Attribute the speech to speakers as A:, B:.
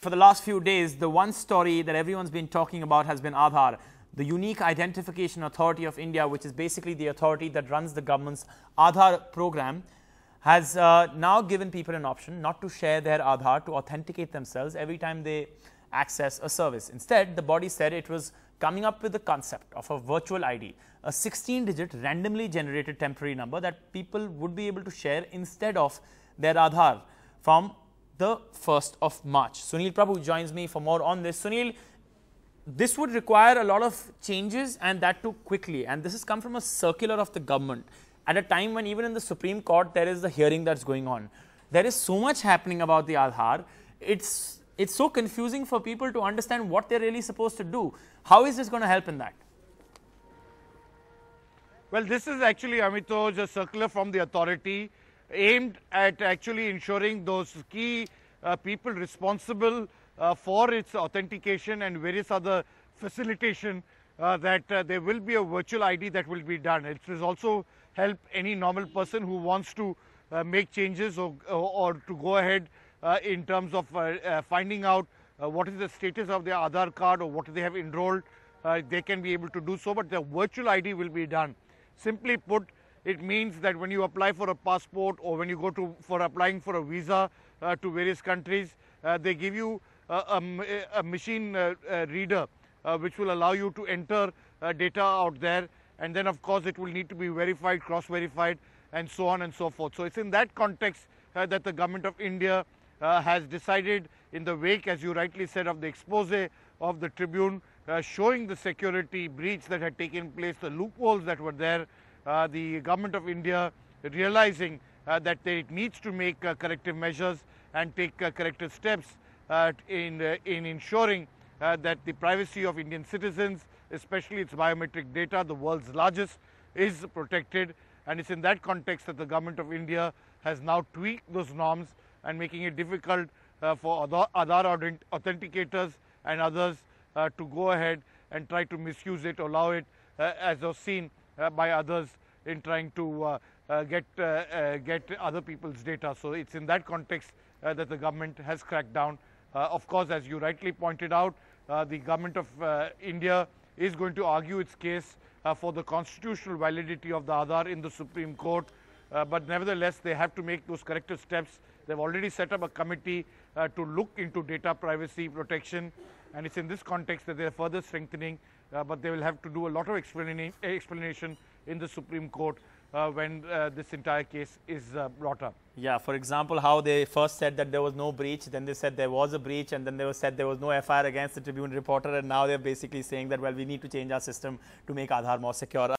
A: For the last few days, the one story that everyone's been talking about has been Aadhaar, the Unique Identification Authority of India, which is basically the authority that runs the government's Aadhaar program, has now given people an option not to share their Aadhaar to authenticate themselves every time they access a service. Instead, the body said it was coming up with the concept of a virtual ID, a 16-digit randomly generated temporary number that people would be able to share instead of their Aadhaar from the 1st of March. Sunil Prabhu joins me for more on this. Sunil, this would require a lot of changes, and that too quickly, and this has come from a circular of the government at a time when even in the Supreme Court there is the hearing that's going on. There is so much happening about the Aadhaar. It's so confusing for people to understand what they're really supposed to do. How is this going to help in that?
B: Well, this is actually, Amitoj, a circular from the authority aimed at actually ensuring those key people responsible for its authentication and various other facilitation that there will be a virtual ID that will be done. It will also help any normal person who wants to make changes or to go ahead in terms of finding out what is the status of their Aadhaar card or what they have enrolled. They can be able to do so, but the virtual ID will be done. Simply put, it means that when you apply for a passport or when you go for applying for a visa to various countries, they give you a machine reader which will allow you to enter data out there, and then of course it will need to be verified, cross-verified, and so on and so forth. So it's in that context that the Government of India has decided, in the wake, as you rightly said, of the expose of the Tribune showing the security breach that had taken place, the loopholes that were there, the Government of India realizing that it needs to make corrective measures and take corrective steps in ensuring that the privacy of Indian citizens, especially its biometric data, the world's largest, is protected. And it's in that context that the Government of India has now tweaked those norms and making it difficult for Aadhaar authenticators and others to go ahead and try to misuse it or allow it, as was seen by others in trying to get other people's data. So it's in that context that the government has cracked down. Of course, as you rightly pointed out, the Government of India is going to argue its case for the constitutional validity of the Aadhaar in the Supreme Court. But nevertheless, they have to make those corrective steps. They've already set up a committee to look into data privacy protection, and it's in this context that they're further strengthening, but they will have to do a lot of explanation in the Supreme Court when this entire case is brought up.
A: Yeah, for example, how they first said that there was no breach, then they said there was a breach, and then they said there was no FIR against the Tribune reporter, and now they're basically saying that, well, we need to change our system to make Aadhaar more secure.